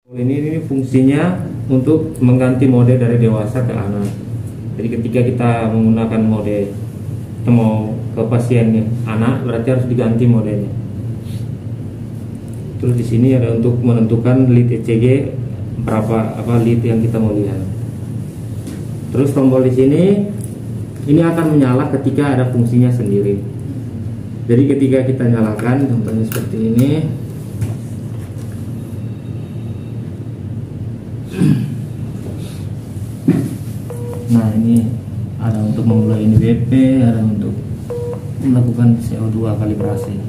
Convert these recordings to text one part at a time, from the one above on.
Ini fungsinya untuk mengganti mode dari dewasa ke anak. Jadi ketika kita menggunakan mode kita mau ke pasiennya anak, berarti harus diganti modenya. Terus di sini ada untuk menentukan lead ECG berapa lead yang kita mau lihat. Terus tombol di sini ini akan menyala ketika ada fungsinya sendiri. Jadi ketika kita nyalakan, contohnya seperti ini. Nah, ini ada untuk memulai NBP, ada untuk melakukan CO2 kalibrasi.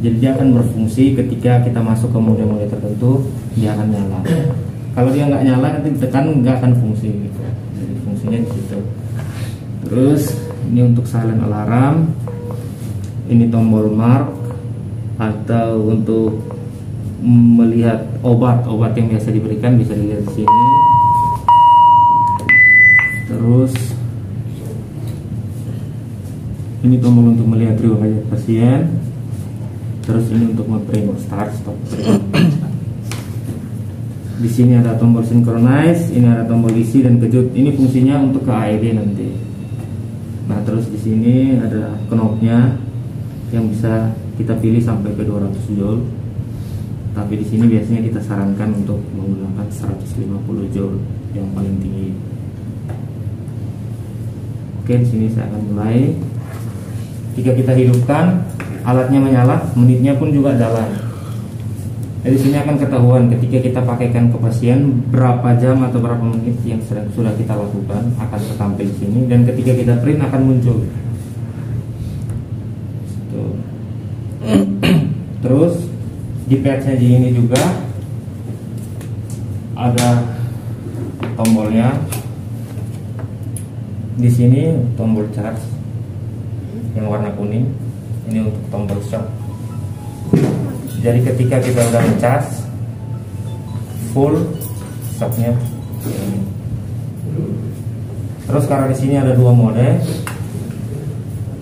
Jadi dia akan berfungsi ketika kita masuk ke mode-mode tertentu, dia akan nyala. Kalau dia nggak nyala, nanti tekan nggak akan fungsi gitu. Jadi fungsinya di situ. Terus ini untuk silent alarm, ini tombol mark atau untuk melihat obat yang biasa diberikan bisa dilihat di sini. Terus ini tombol untuk melihat riwayat pasien. Terus ini untuk nge-print start stop. Di sini ada tombol synchronize, ini ada tombol isi dan kejut. Ini fungsinya untuk ke AED nanti. Nah, terus di sini ada knobnya yang bisa kita pilih sampai ke 200 joule. Tapi di sini biasanya kita sarankan untuk menggunakan 150 joule yang paling tinggi. Oke, di sini saya akan mulai. Jika kita hidupkan, alatnya menyala, menitnya pun juga jalan. Jadi sini akan ketahuan ketika kita pakaikan ke pasien berapa jam atau berapa menit yang sudah kita lakukan akan tertampil di sini, dan ketika kita print akan muncul. Tuh. Terus di patch-nya di ini juga ada tombolnya. Di sini tombol charge yang warna kuning, ini untuk tombol shock. Jadi ketika kita udah ngecas full, shocknya ini. Terus karena di sini ada dua mode,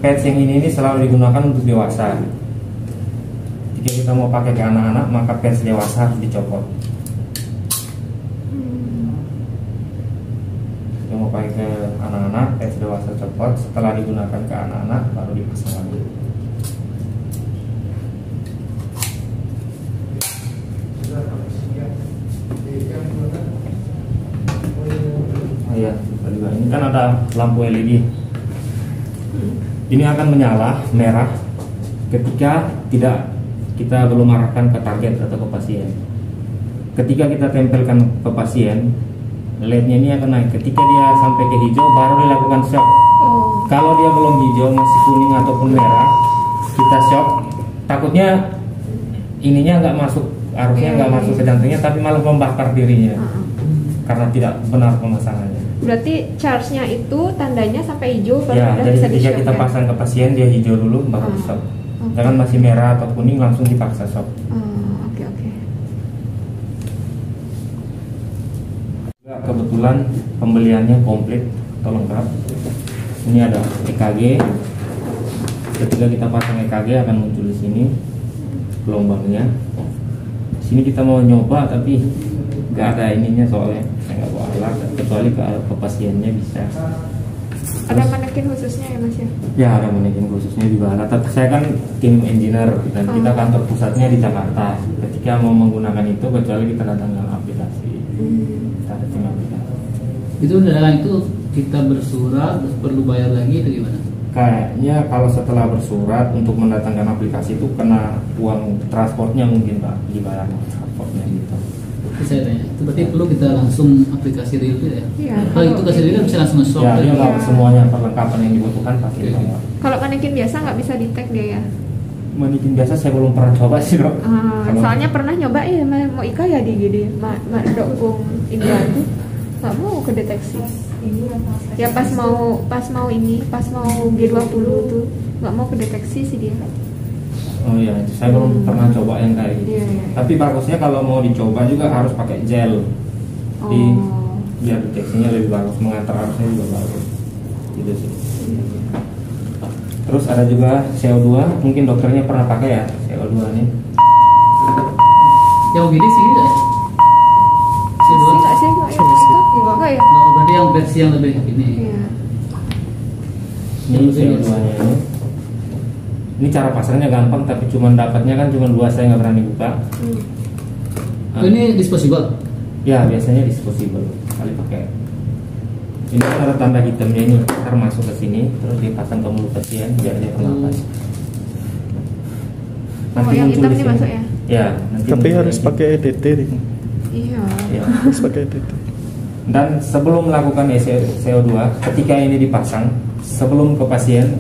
patch yang ini selalu digunakan untuk dewasa. Jika kita mau pakai ke anak-anak, maka patch dewasa harus dicopot. Mau pakai ke anak-anak, patch dewasa copot. Setelah digunakan ke anak-anak, baru dipasang lagi. Oh iya, ini kan ada lampu LED. Ini akan menyala merah ketika kita belum arahkan ke target atau ke pasien. Ketika kita tempelkan ke pasien, LED-nya ini akan naik. Ketika dia sampai ke hijau, baru dilakukan shock. Kalau dia belum hijau, masih kuning ataupun merah, kita shock. Takutnya ininya nggak masuk, arusnya nggak masuk ke jantungnya, tapi malah membakar dirinya karena tidak benar pemasangannya. Berarti charge-nya itu tandanya sampai hijau baru Ya, jadi bisa ketika di-shock, kita pasang ke pasien, dia hijau dulu baru di shock. Jangan masih merah atau kuning langsung dipaksa shock. Oke. Kebetulan pembeliannya komplit atau lengkap. Ini ada EKG. Ketika kita pasang EKG akan muncul di sini gelombangnya. Di sini kita mau nyoba tapi nggak ada ininya, soalnya saya nggak bawa alat, kecuali ke pasiennya bisa. Ada manekin khususnya ya Mas ya? Ya, ada manekin khususnya juga ada. Tapi saya kan tim engineer dan kita kantor pusatnya di Jakarta. Ketika mau menggunakan itu, kecuali kita datangkan aplikasi. Kita ada tim aplikasi. Itu dalam itu kita bersurat, perlu bayar lagi atau gimana? Kayaknya kalau setelah bersurat untuk mendatangkan aplikasi itu kena uang transportnya mungkin Pak, dibayar transportnya gitu. Saya tanya, itu berarti perlu kita langsung aplikasi real ya? Iya. Kalau itu kasih real bisa langsung nge-shop. Ya, dia nggak semuanya perlengkapan yang dibutuhkan pasti dibawa. Kalau manekin biasa nggak bisa di-tag dia ya? Manekin biasa saya belum pernah coba sih dok. Soalnya pernah nyoba ya mau Ika ya di gede, dukung Indra tuh nggak mau kedeteksi. Ya pas mau G20 tuh nggak mau kedeteksi sih dia. Oh iya, saya belum pernah coba yang kayak gitu. Iya. Tapi bagusnya kalau mau dicoba juga harus pakai gel. Biar deteksinya lebih bagus, mengantar arusnya juga bagus. Gitu sih. Terus ada juga CO2, mungkin dokternya pernah pakai ya CO2 ini. Yang gini sih enggak ya? yang versi yang lebih ini. Iya. Ini CO2 nya ini. Ini cara pasangnya gampang, tapi cuma dapatnya kan cuma 2, saya nggak berani buka. Oh, ini disposable. Ya biasanya disposable kali pakai. Ini ada tanda hitamnya ini, ntar masuk ke sini terus dipasang ke mulut pasien biar dia pernapas. Oh, yang muncul hitam di ini sini. masuk ya? Ya, nanti Tapi muncul harus lagi. pakai EDT Ring. Iya. Ya. Harus pakai EDT. Dan sebelum melakukan CO2, ketika ini dipasang, sebelum ke pasien,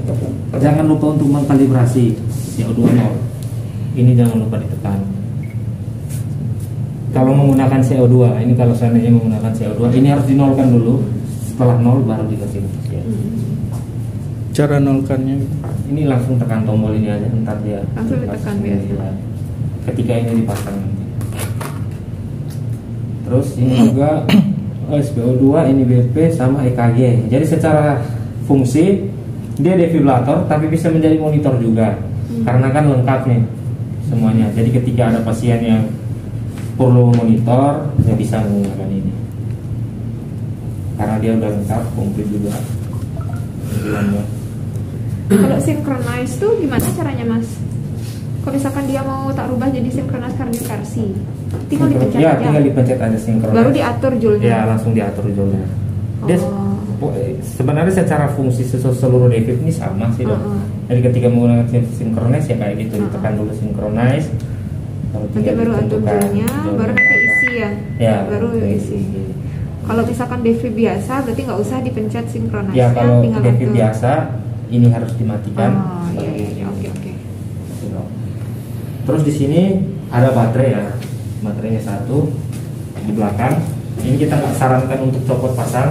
jangan lupa untuk mengkalibrasi CO2 nol. Ini jangan lupa ditekan. Kalau menggunakan CO2, ini kalau seandainya menggunakan CO2, ini harus dinolkan dulu. Setelah nol baru dikasih ke pasien. Cara nolkannya. Ini langsung tekan tombol ini aja, ntar dia Langsung ditekan biasa. ya. Ketika ini dipasang nanti. Terus ini juga SpO2, ini BP sama EKG. Jadi secara fungsi dia defibrilator tapi bisa menjadi monitor juga. Karena kan lengkap nih semuanya. Jadi ketika ada pasien yang perlu monitor, dia bisa menggunakan ini. Karena dia udah lengkap, komplit juga. Tampilannya. Kalau synchronize tuh gimana caranya, Mas? Kalau misalkan dia mau tak rubah jadi synchronize kardioversi, tinggal dipencet Ya, aja. tinggal dipencet aja sinkron. Baru diatur joule-nya. Ya, langsung diatur joule-nya. Dia Oh. sebenarnya secara fungsi seluruh defib ini sama sih dok. Jadi ketika menggunakan synchronize ya kayak gitu, ditekan dulu synchronize. Nanti baru atur joule-nya, baru nanti isi ya. Ya, Baru isi. Kalau misalkan defib biasa berarti nggak usah dipencet synchronize. Ya kalau tinggal defib atur. biasa ini harus dimatikan. Oh, iya, oke. Terus di sini ada baterai ya, baterainya satu di belakang. Ini kita nggak sarankan untuk copot pasang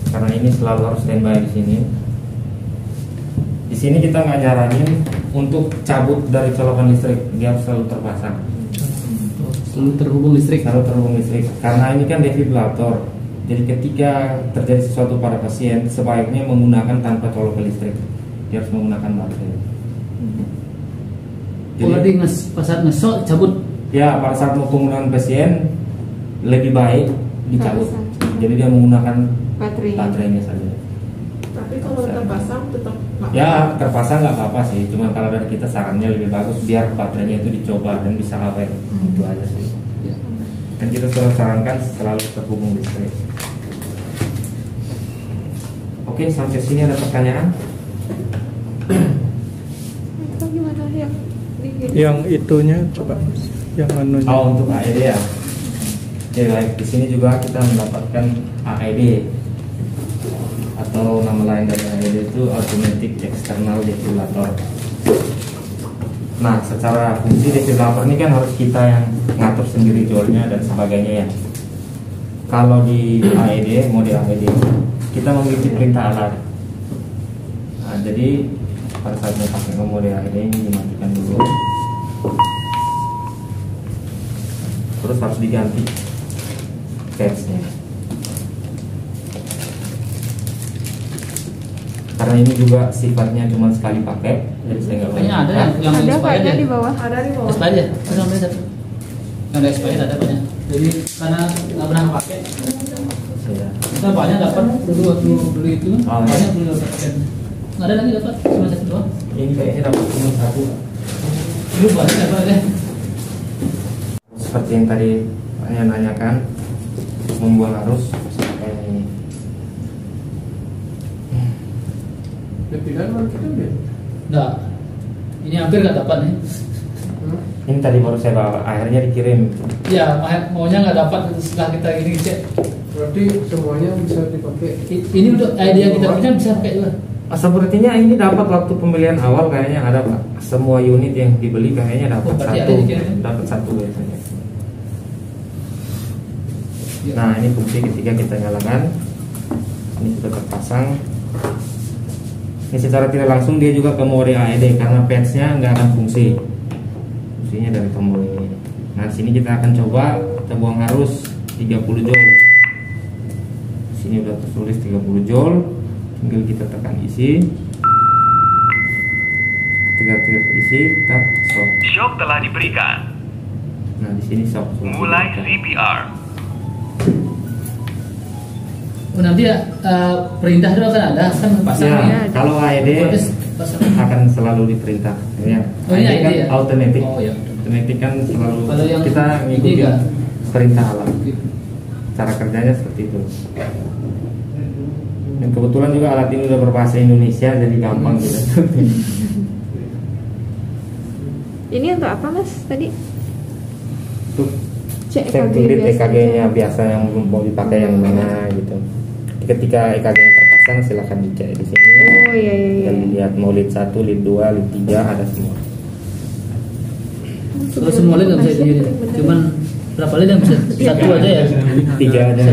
karena ini selalu harus standby di sini. Di sini kita nggak nyaranin untuk cabut dari colokan listrik, dia harus selalu terpasang, Selalu terhubung listrik. selalu terhubung listrik. Karena ini kan defibrilator. Jadi ketika terjadi sesuatu pada pasien, sebaiknya menggunakan tanpa colokan listrik. Dia harus menggunakan baterai. Kalau di pas saat ngesok cabut. Ya, pada saat mau penggunaan pasien lebih baik dicabut. Nggak usah. Jadi dia menggunakan Baterainya. baterainya saja. Tapi kalau terpasang tetap nggak Ya, terpasang nggak apa-apa sih. Cuma kalau dari kita sarannya lebih bagus biar baterainya itu dicoba dan bisa awet. Itu aja sih. Ya. Dan kita selalu sarankan selalu terhubung listrik. Oke, sampai sini ada pertanyaan? Itu gimana yang Yang itunya coba, yang anunya. Oh, untuk AED ya. Oke, baik. Di sini juga kita mendapatkan AED atau nama lain dari AED itu Automatic External Defibrillator. Nah, secara fungsi defibrillator ini kan harus kita yang ngatur sendiri joule-nya dan sebagainya ya. Kalau di AED, mode AED, kita memiliki perintah alarm. Nah, jadi pada saat mau pakai mode AED ini dimatikan dulu. Terus harus diganti patch-nya. Karena ini juga sifatnya cuma sekali pakai, jadi saya nggak Kayaknya ada menggunakan. yang ada expired kayaknya ya. di bawah. ada di bawah. Expired ya. Itu namanya satu. Yang ada expired ada banyak. Jadi karena nggak pernah pakai. Ya. Kita banyak dapat dulu waktu beli itu. Oh, iya. Banyak beli dapat paket. Nggak ada lagi dapat cuma satu doang. Ini kayaknya dapat cuma satu. Dulu banyak dapat ya. Seperti yang tadi saya nanyakan, membuang arus kayak ini. Ketiga baru kita lihat. Nggak. Ini hampir nggak dapat nih. Ini tadi baru saya bawa, akhirnya dikirim. Ya, maunya nggak dapat setelah kita ini cek. Berarti semuanya bisa dipakai. Ini untuk idea kita punya bisa pakai juga. Sepertinya ini dapat waktu pembelian awal kayaknya ada Pak. Semua unit yang dibeli kayaknya dapat Oh, berarti satu, ada dikirim. dapat satu biasanya. Nah, ini fungsi ketika kita nyalakan. Ini sudah terpasang. Ini secara tidak langsung dia juga ke mode AED karena patch-nya nggak akan fungsi. Fungsinya dari tombol ini. Nah, sini kita akan coba kita buang arus 30 joule. Sini udah tertulis 30 joule. Tinggal kita tekan isi. Ketika isi, kita stop. Shock telah diberikan. Nah, di sini stop. Mulai CPR. Oh, nanti perintah itu akan ada kan pasang Ya, ya. kalau AED Otomatis pasang. akan selalu diperintah. Ya. Oh, ini AED kan AED ya? automatic. Oh, ya. Automatic kan selalu Kalau yang kita ini ngikutin enggak? perintah alam. Cara kerjanya seperti itu. Dan kebetulan juga alat ini udah berbahasa Indonesia jadi gampang gitu. Ini untuk apa mas tadi? Tuh, Cek cek EKG lead biasa EKG-nya aja. biasa yang mau dipakai yang mana gitu. Ketika EKG-nya terpasang silahkan dicek di sini. Oh iya iya iya. Dan dilihat mau lead 1, lead 2, lead 3 ada semua. Kalau semua lead nggak bisa sendiri. Cuman berapa lead yang bisa? Satu aja ya. 3 aja.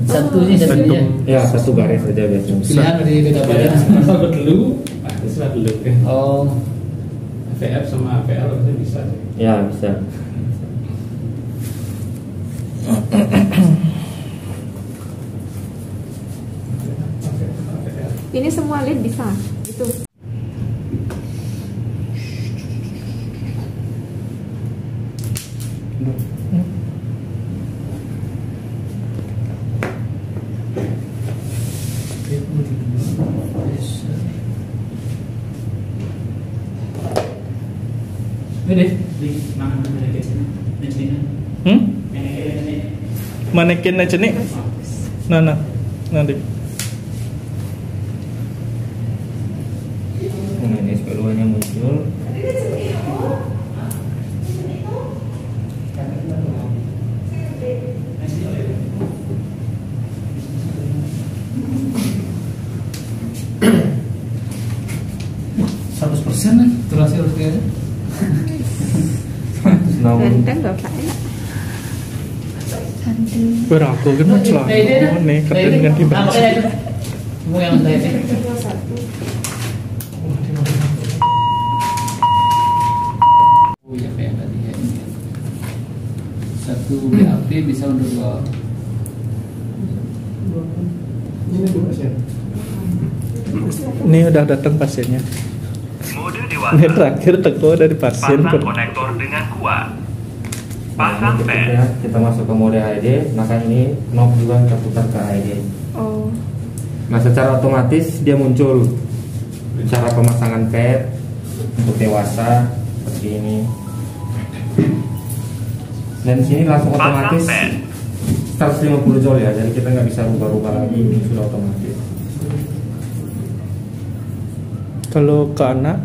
Satu ini satu aja. Ya, satu garis saja biasanya. Pilihan dari beda badan. Apa dulu? Pasti dulu kan. Oh, VF sama VL itu bisa. Ya, bisa. Ini semua lead bisa. Itu. ini deh. Manekin aja nih. Nah, nanti. Nah, ini SP2-nya muncul. Kan durasi harus kayak Ganteng gak Pak ya? Beraku kan celana nih katanya ganti baju. Mau yang tadi. Oh ya kayak tadi ya. Satu BAP bisa untuk dua. Ini dua pasien. Ini udah datang pasiennya. Mode Ini dewasa. terakhir teko dari pasien. Pasang konektor dengan kuat. Pasang Nah, pad. ketika kita masuk ke mode AED, maka ini knob juga kita putar ke AED. Oh. Nah, secara otomatis dia muncul cara pemasangan pad untuk dewasa seperti ini. Dan di sini langsung Pasang otomatis pad. 150 joule ya, jadi kita nggak bisa rubah-rubah lagi, ini sudah otomatis. Kalau ke anak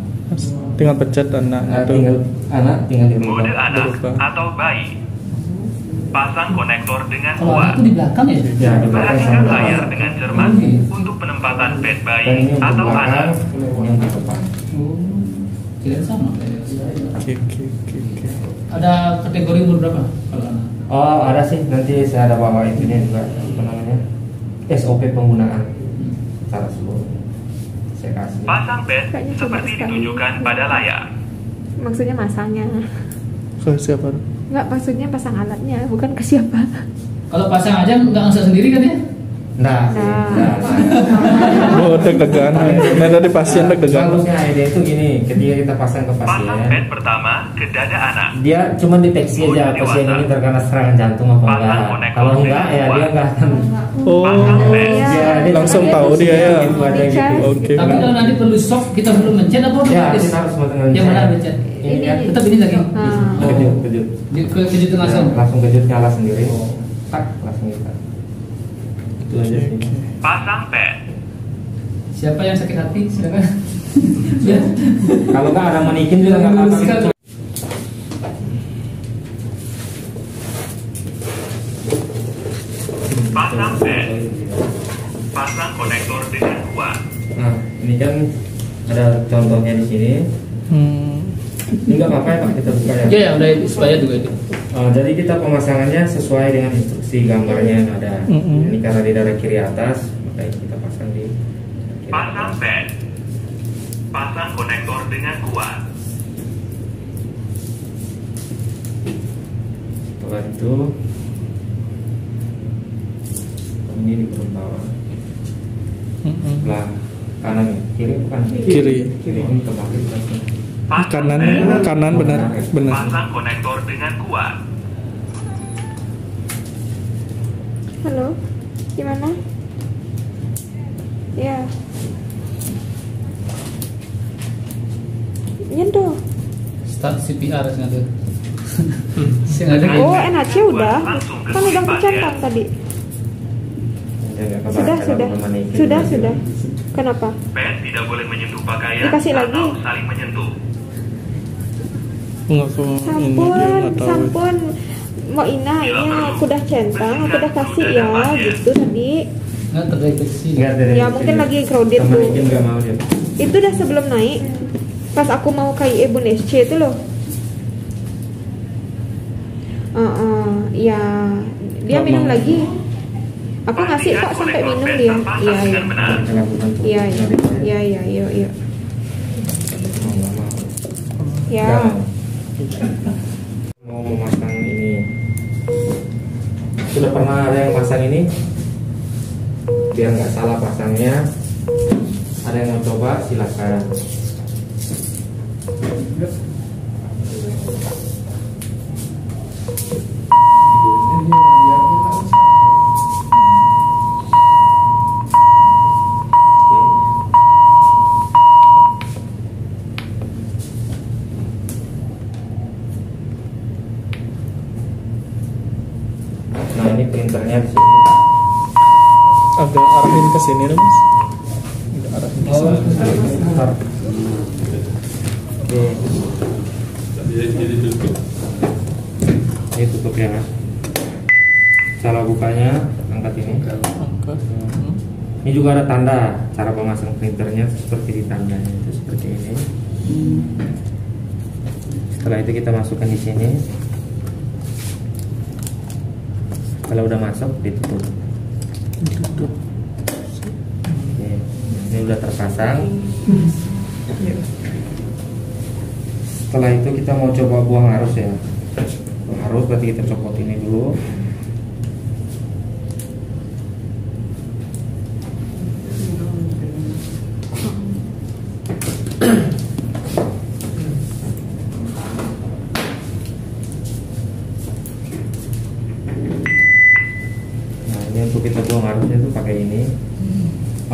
tinggal pencet anak Nah, atau tinggal dirubah. Mode anak Berubah. atau bayi. Pasang konektor dengan Kalau kuat. itu di belakang ya? Ya, di belakang Perhatikan sama layar depan. dengan cermat Oke. untuk penempatan pad Dan bayi ini untuk atau belakang, anak. ini untuk depan. Oh, kira sama. Oke. Ada kategori umur berapa kalau anak? Oh, ada sih, nanti saya ada bawa itunya juga, apa namanya, SOP penggunaan secara seluruh. Saya kasih. Pasang pad Kayaknya cuma seperti sekali. ditunjukkan pada layar. Maksudnya masangnya. Ke siapa? Enggak, maksudnya pasang alatnya, bukan ke siapa. Kalau pasang aja nggak usah sendiri kan ya? Nah, Nah. Oh, deg-degan. Nah, dari pasien deg-degan. Bagusnya AED itu gini, ketika kita pasang ke Pasang pasien, pad pertama ke dada anak. dia cuma deteksi aja pasien ini terkena serangan jantung apa enggak. Kalau enggak ya dia enggak akan. Oh, Dia langsung tahu dia ya. Gitu aja gitu. Oke. Tapi kalau nanti perlu shock kita perlu mencet apa Ya, otomatis? kita harus mencet. Yang mana mencet? Ini kan Tetap ini lagi. Ah. kejut. Kejutan langsung. Langsung kejut nyala sendiri. Tak, langsung kita. Itu aja sih. Pasang pad. Siapa yang sakit hati silakan. Ya. Kalau nggak ada manikin juga nggak apa-apa. Pasang pad. Pasang konektor dengan kuat. Nah, ini kan ada contohnya di sini. Ini nggak apa-apa ya Pak, kita buka ya. Ya, udah supaya juga itu. Jadi kita pemasangannya sesuai dengan instruksi gambarnya yang ada. Ini karena di daerah kiri atas, makanya kita pasang di kiri Pasang atas. pad. Pasang konektor dengan kuat. Setelah itu ini di perut bawah, sebelah kanan ya, kiri bukan? Kiri. Kiri ini kebalik langsung. Pasang Kanan pad. benar. Pasang konektor dengan kuat. Halo, gimana? CPR sih ada. Sing ada. Oh, NHC udah. Kan udah kucentang tadi. Sudah. Kenapa? Pen tidak boleh menyentuh pakaian Dikasih lagi. atau saling menyentuh. Enggak kok ini dia nggak tahu. Sampun. Mau Ina, ini aku udah centang, aku udah kasih ya, gitu tadi. Nggak terdeteksi. Ya mungkin lagi crowded Sama tuh. Nikin nggak mau dia. Itu udah sebelum naik. Pas aku mau KIE Bun SC itu loh. Ya dia Nggak minum mau. lagi. Aku ngasih kok sampai minum dia. Iya. Yuk. Ya. Mau memasang ini. Sudah pernah ada yang pasang ini? Biar nggak salah pasangnya. Ada yang mau coba? Silakan. Nah ini printernya di sini. Agak arahin ke sini deh, Mas. Agak arahin ke sini. Bentar. Oke, Jadi tutup. ini tutup ya mas. Cara bukanya angkat ini. Angkat. Ini juga ada tanda cara memasang printernya seperti di tandanya itu seperti ini. Setelah itu kita masukkan di sini. Kalau udah masuk ditutup. Tutup. Oke, ini udah terpasang. Setelah itu kita mau coba buang arus ya. Buang arus berarti kita copot ini dulu. Nah ini untuk kita buang arusnya tuh pakai ini.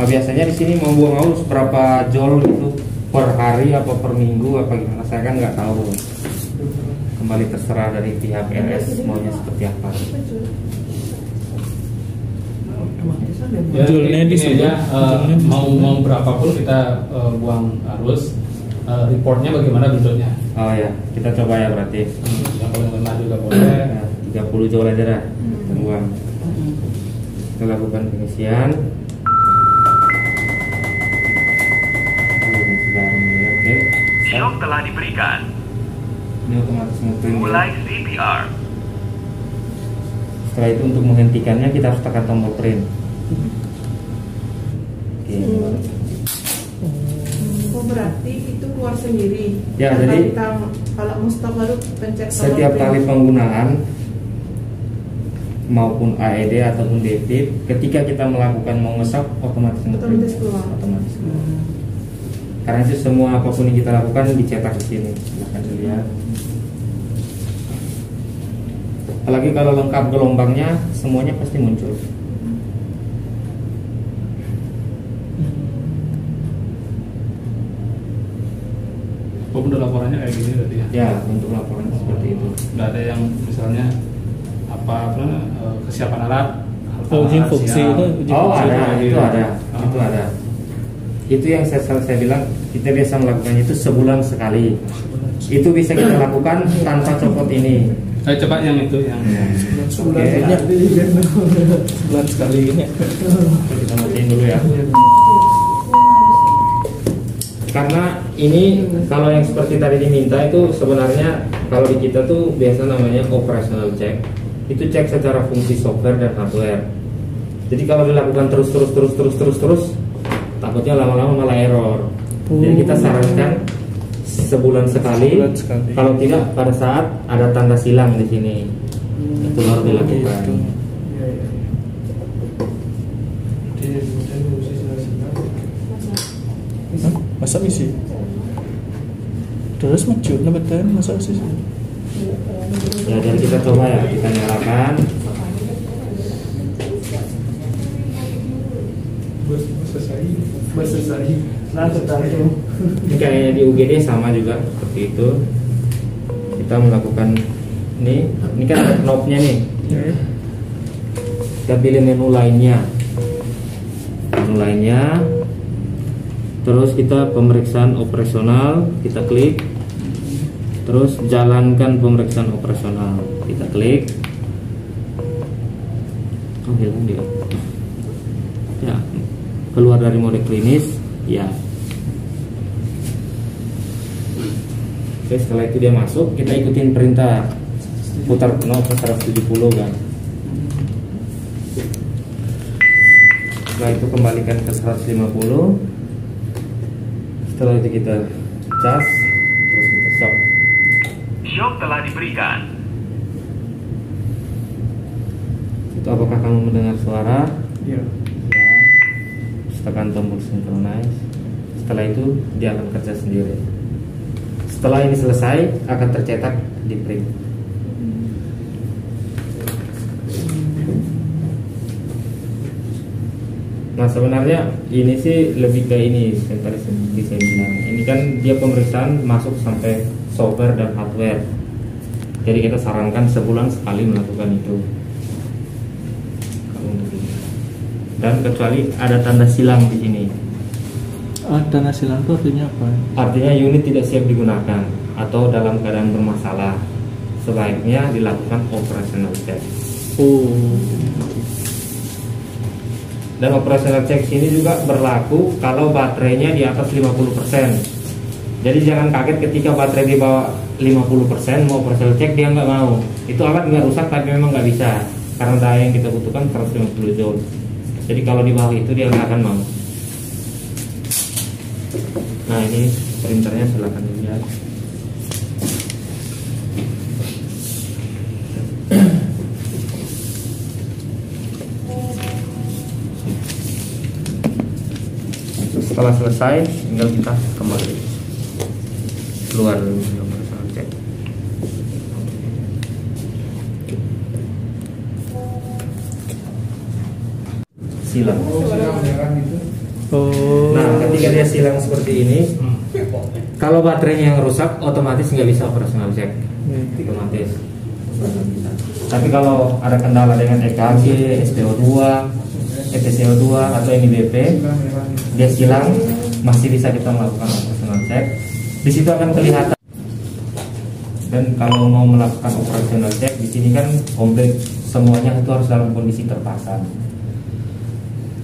Biasanya di sini mau buang arus berapa joule gitu per hari apa per minggu apa gimana? Saya kan nggak tahu. Kembali terserah dari pihak RS maunya seperti apa. Ya, Judulnya di ini sini. aja, Judulnya di mau sini. mau berapapun kita buang arus, reportnya bagaimana bentuknya? Oh ya, kita coba ya berarti. Yang paling rendah juga boleh. Nah, 30 joule aja dah. Kita buang. Kita lakukan pengisian. Ini sudah ini, oke. Siok telah diberikan. Ini otomatis ngeprint. Mulai CPR. Setelah itu untuk menghentikannya kita harus tekan tombol print. Oke. Oh berarti itu keluar sendiri. Ya, Kalau jadi kalau mau stop baru pencet tombol setiap print. kali penggunaan maupun AED ataupun DTIP, ketika kita melakukan mau nge-stop otomatis nge-print. Otomatis keluar. Otomatis keluar. Karena itu semua apapun yang kita lakukan dicetak di sini. Silahkan dilihat. Apalagi kalau lengkap gelombangnya, semuanya pasti muncul. Oh, udah laporannya kayak gini tadi ya? Ya, untuk laporan seperti itu. Nggak ada yang misalnya kesiapan alat? Uji fungsi siap. itu. Uji Oh fungsi ada, itu. itu ada, Oh. itu ada. Itu yang saya bilang kita biasa melakukan itu sebulan sekali. Itu bisa kita lakukan tanpa copot ini. Ayo coba yang itu yang Oke, Bulan sekali ini. kita matiin dulu ya. Karena ini kalau yang seperti tadi diminta itu sebenarnya kalau di kita tuh biasa namanya operational check. Itu cek secara fungsi software dan hardware. Jadi kalau dilakukan terus, takutnya lama-lama malah error. Jadi kita sarankan sebulan sekali. Sebulan sekali. Kalau tidak pada saat ada tanda silang di sini, itu baru dilakukan. Gitu. Hah? Masa misi? Terus macu, betul masa sih? Ya, jadi kita coba ya, kita nyalakan. Selesai. Nah, tertarik. Ini kayaknya di UGD sama juga seperti itu. kita melakukan ini kan ada knobnya nih. Kita pilih menu lainnya, terus kita pemeriksaan operasional, kita klik, terus jalankan pemeriksaan operasional, kita klik. Oh, hilang dia. Ya, keluar dari mode klinis, ya. Oke, setelah itu dia masuk, kita ikutin perintah putar knob 170 kan. Setelah itu kembalikan ke 150. Setelah itu kita cas, terus kita stop. Shock telah diberikan. Itu apakah kamu mendengar suara? Iya. Tekan tombol synchronize. Setelah itu dia akan kerja sendiri. Setelah ini selesai akan tercetak di print. Nah sebenarnya ini sih lebih ke ini yang tadi seperti saya bilang. Ini kan dia pemeriksaan masuk sampai software dan hardware. Jadi kita sarankan sebulan sekali melakukan itu. Dan kecuali ada tanda silang di sini. Tanda silang itu artinya apa? Artinya unit tidak siap digunakan atau dalam keadaan bermasalah. Sebaiknya dilakukan operational check. Dan operational check ini juga berlaku kalau baterainya di atas 50%. Jadi jangan kaget ketika baterai di bawah 50% mau operational check dia nggak mau. Itu alat nggak rusak tapi memang nggak bisa karena daya yang kita butuhkan 150 joule. Jadi kalau di bawah itu dia nggak akan mau. Nah ini printernya silakan dilihat. Setelah selesai tinggal kita kembali keluar dari operational check. Silang. Nah, ketika dia silang seperti ini, kalau baterainya yang rusak, otomatis nggak bisa operational check. Otomatis. Tapi kalau ada kendala dengan EKG, SPO2, ETCO2 atau NIBP, dia silang, masih bisa kita melakukan operational check. Di situ akan kelihatan. Dan kalau mau melakukan operational check, di sini kan komplit semuanya itu harus dalam kondisi terpasang.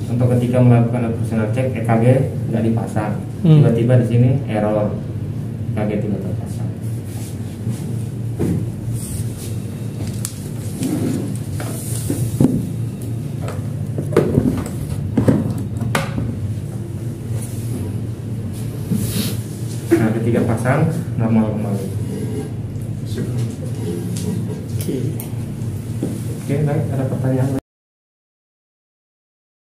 Untuk ketika melakukan operational check EKG nggak dipasang, tiba-tiba di sini error EKG tidak terpasang. Nah ketika pasang normal kembali. Oke, baik, ada pertanyaan?